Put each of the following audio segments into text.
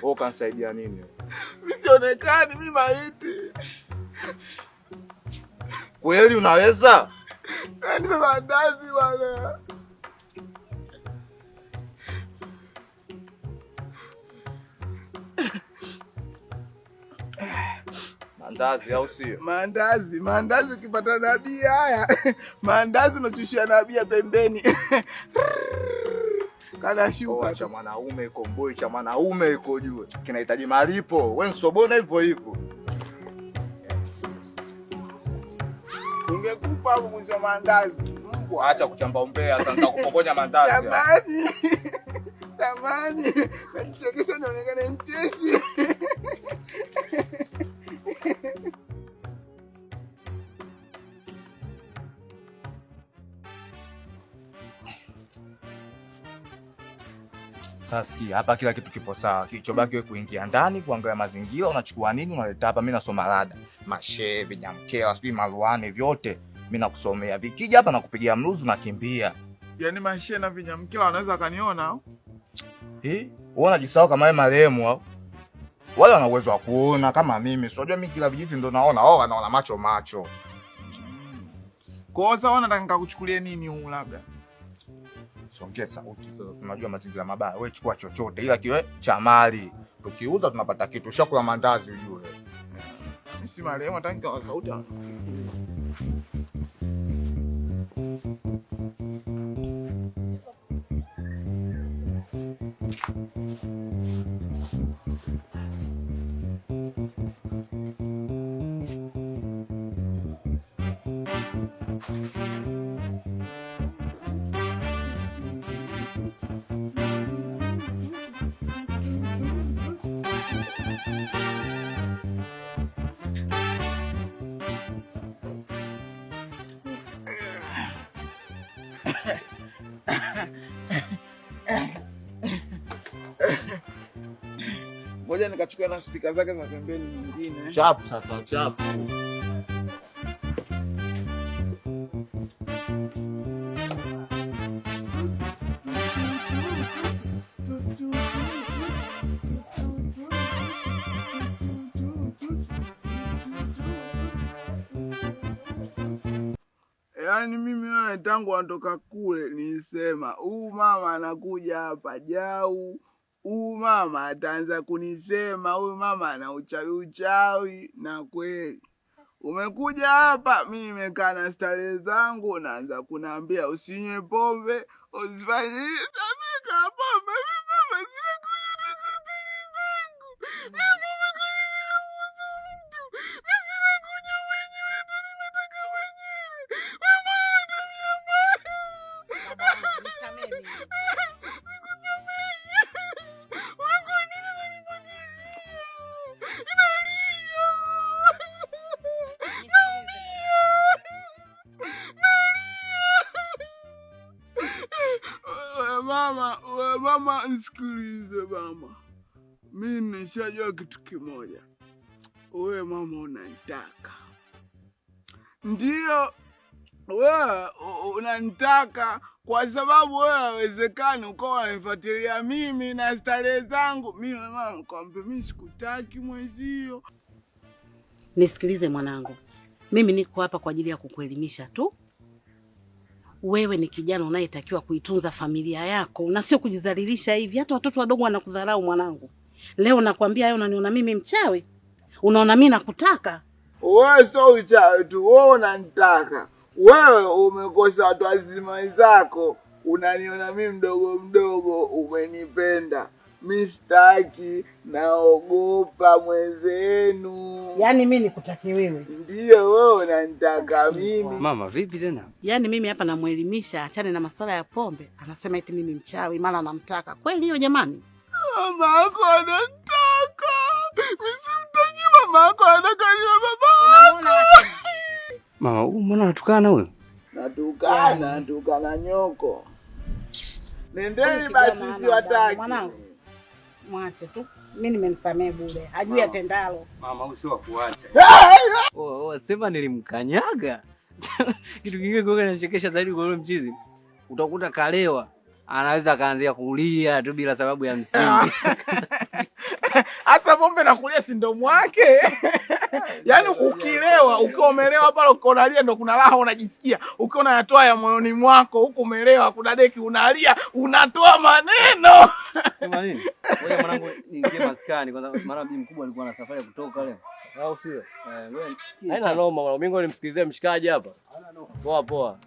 Wewe kanisaidia nini? Mimi sionekani, mimi maiti. Kweli unaweza? Nipe mandazi bwana. Mandazi au sio? Mandazi ukipata nabii haya. Mandazi unachushia nabii pembeni. Kana shuka cha mwanaume iko mboi, cha mwanaume iko juu. Kinahitaji malipo. Wewe msobona hivyo hivyo. Ungekufa hapo mwizi wa mandazi. Acha kuchamba umbea, sasa nitakupokonya mandazi. Tamani. Nachekesha naonekana mteshi. Sasa sikia, hapa kila kitu kipo sawa. Kilichobaki wewe kuingia ndani, kuangalia mazingira, unachukua nini unaleta hapa. Mimi nasoma rada. Mashe, vinyamkela, sijui maruane vyote. Mimi nakusomea. Vikija hapa nakupigia mruzu nakimbia. Yaani mashe na vinyamkela wanaweza kaniona au? Wewe unajisahau kama wewe marehemu au? Wale wana uwezo wa kuona kama mimi. Sio mimi kila vijiti ndo naona. Wao wanaona macho. Kwa sasa unataka nikakuchukulie nini huu labda? Songea sauti sasa. Tunajua mazingira mabaya. Wewe chukua chochote ila kiwe cha mali. Tukiuza tunapata kitu. Ushakula mandazi ujue. Mimi si marehemu, nataka nikawa sauti. Ngoja nikachukua na speaker zake za pembeni nyingine. Chapu sasa, chapu. Yaani mimi wewe tangu anatoka kule nilisema mama anakuja hapa jau. Mama ataanza kunisema huyu mama ana uchawi na kweli. Umekuja hapa mimi nimekaa na starehe zangu naanza kuniambia usinywe pombe, usifanye sabika pombe. Mimi mama sina kunywa starehe zangu. Mimi umekuja kuhusu mtu. Mimi sina kunywa mwenyewe tu nimetaka mwenyewe. Mama ananiambia mbaya. Baba nisamehe. Mama nisikilize mama. Mimi nishajua kitu kimoja. Wewe mama unanitaka. Ndio wewe unanitaka kwa sababu wewe haiwezekani ukawa unanifuatilia mimi na starehe zangu. Mimi mama nikwambia mimi sikutaki mwezio. Nisikilize mwanangu. Mimi niko hapa kwa ajili ya kukuelimisha tu. Wewe ni kijana unayetakiwa kuitunza familia yako na sio kujidhalilisha hivi. Hata watoto wadogo wanakudharau mwanangu. Leo nakwambia wewe unaniona mimi mchawi? Unaona mimi nakutaka? Wewe sio uchawi tu, wewe unanitaka. Wewe umekosa watu wazima wenzako. Unaniona mimi mdogo, umenipenda. Mimi sitaki, naogopa mwenzenu. Yaani mimi nikutaki wewe? Ndio wewe unanitaka mimi. Mama vipi tena? Yaani mimi hapa namuelimisha achane na masuala ya pombe. Anasema eti mimi mchawi, mara anamtaka. Kweli hiyo jamani? Mama yako anataka. Mimi simtaki mama yako, anataka ni baba. Mama, mbona unatukana wewe? Natukana nyoko. Nendeni basi siwataki. Mwanangu, mwache tu. Mimi nimemsamehe bure. Hajui atendalo. Mama usiwa kuacha. Sema nilimkanyaga. Kitu kingine kinachekesha zaidi kwa yule mchizi. Utakuta kalewa, anaweza kaanzia kulia tu bila sababu ya msingi. Hata pombe nakulia si ndo mwake. Yaani ukilewa, ukiwa umelewa pale uko unalia ndo kuna raha unajisikia. Ukiwa unayatoa ya moyoni mwako huko umelewa kuna deki unalia, unatoa maneno. Sema nini? Wewe mwanangu niingie maskani kwanza mara bibi mkubwa alikuwa na safari ya kutoka leo. Au sio? Wewe haina noma mwanangu. Mimi ngo nimsikilizie mshikaji hapa. Haina noma. Poa poa.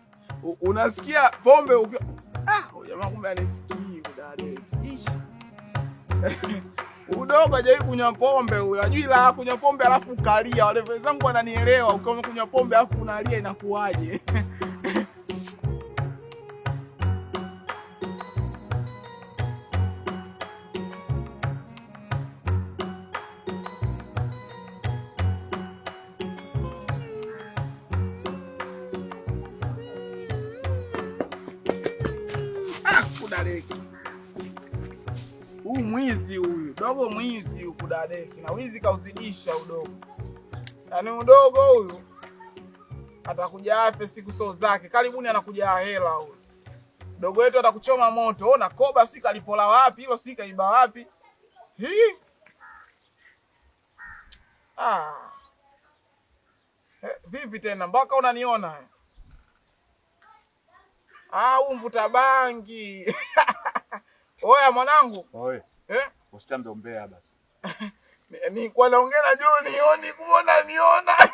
Unasikia pombe ukiwa jamaa kumbe anisikii kudade. Udogo hajawahi kunywa pombe huyo. Ajui la kunywa pombe alafu ukalia. Wale wenzangu wananielewa. Ukiwa kunywa pombe alafu unalia inakuaje? Kudadeki. Mwizi huyu. Dogo mwizi huyu kudadeki. Na wizi kauzidisha udogo. Yaani udogo huyu atakuja afe siku sio zake. Karibuni anakuja hela huyu. Dogo wetu atakuchoma moto. Ona koba si kalipola wapi, hilo si kaiba wapi. Hii. Vipi tena mpaka unaniona? Mvuta bangi. Oya mwanangu. Oe. Usitambe umbea basi. Ni kwa naongea na John nioni kuona niona.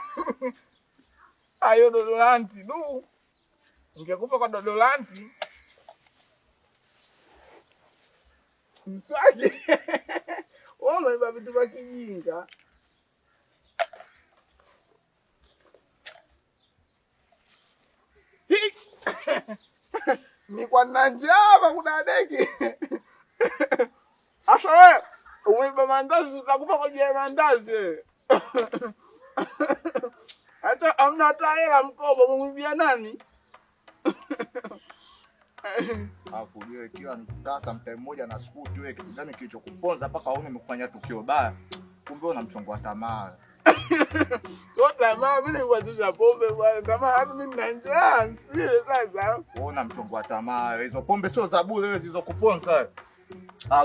Ayo Dodolanti du. Ungekufa kwa Dodolanti. Msaki. Wewe unaiba vitu vya kijinga. Ni kwa nanjaba kudadeki. Asa wewe umeiba mandazi utakufa kwa jia mandazi. Hata hamna hata hela mkoba umwibia nani? Alafu wewe kila nikitasa mtime mmoja na skuti wewe kitu gani kilichokuponza mpaka uone umekufanya tukio baya. Kumbe una mchongo wa tamaa. Sio tamaa mimi nikuatisha pombe bwana. Tamaa hata mimi nina njaa sile sasa. Uona mchongo wa tamaa. Hizo pombe sio za bure wewe zilizokuponza.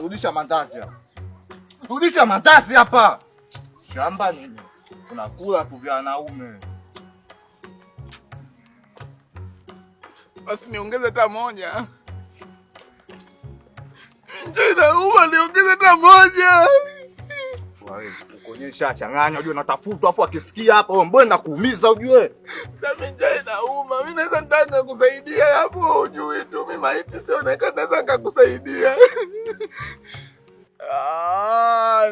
Rudisha mandazi hapa. Rudisha mandazi hapa. Shamba nini? Unakula tu vya wanaume. Basi niongeze hata moja. Njoo niongeze hata moja. Wewe ukonyesha changanya unajua natafutwa afu akisikia hapo mbona nakuumiza ujue. Sasa njoo inauma. Mimi naweza nitaka kusaidia hapo ujue tu mimi maiti sionekana naweza nikakusaidia.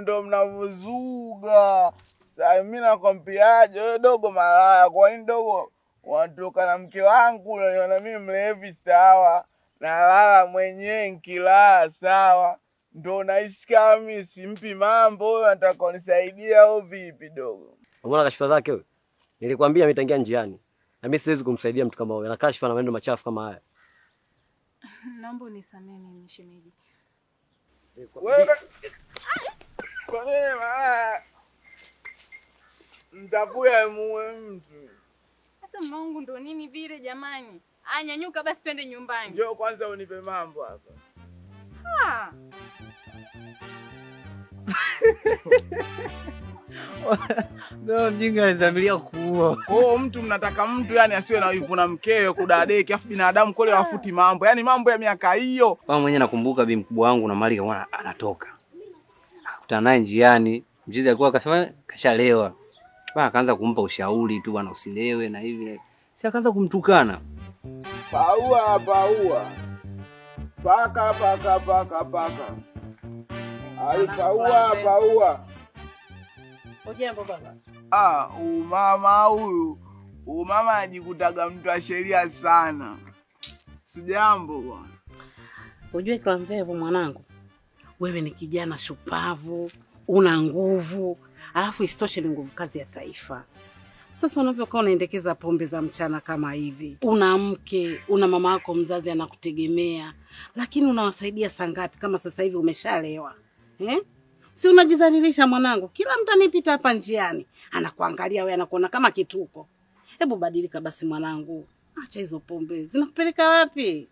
Ndo mnavuzuga. Sasa mimi nakwambiaje wewe dogo malaya. Kwa nini dogo wanatoka na mke wangu unaniona mimi mlevi sawa. Nalala mwenyewe nikilala sawa. Ndo naisikia mimi simpi mambo wewe unataka unisaidia au vipi dogo? Unaona kashfa zake wewe? Nilikwambia ametangia njiani. Na mimi siwezi kumsaidia mtu kama wewe. Ana kashfa na maneno machafu kama haya. Naomba unisamee mimi shemeji. Wewe kwa nini malaya? Mtakuya muwe mtu. Sasa mwanangu ndo nini vile jamani? Nyanyuka basi twende nyumbani. Njoo kwanza unipe mambo hapa. Ndio mjinga alizamilia kuua. Mtu mnataka mtu yani asiwe na wivu na mkeo kudadeki afu binadamu kule wafuti mambo. Yaani mambo ya miaka hiyo. Kama mwenyewe nakumbuka bibi mkubwa wangu na mali kama anatoka. Akakutana naye njiani, mjizi alikuwa akasema kashalewa. Bwana akaanza kumpa ushauri tu bwana usilewe na hivi. Si akaanza kumtukana. Paua. Paka. Ai paua. Ujambo baba. Mama huyu. Mama anajikutaga mtu wa sheria sana. Sijambo bwana. Ujue Klamvevu mwanangu. Wewe ni kijana shupavu, una nguvu, alafu isitoshe ni nguvu kazi ya taifa. Sasa unavyokuwa unaendekeza pombe za mchana kama hivi, una mke, una mama yako mzazi anakutegemea, lakini unawasaidia saa ngapi kama sasa hivi umeshalewa? Si unajidhalilisha mwanangu, kila mtu anipita hapa njiani, anakuangalia wewe anakuona kama kituko. Hebu badilika basi mwanangu. Acha hizo pombe, zinakupeleka wapi?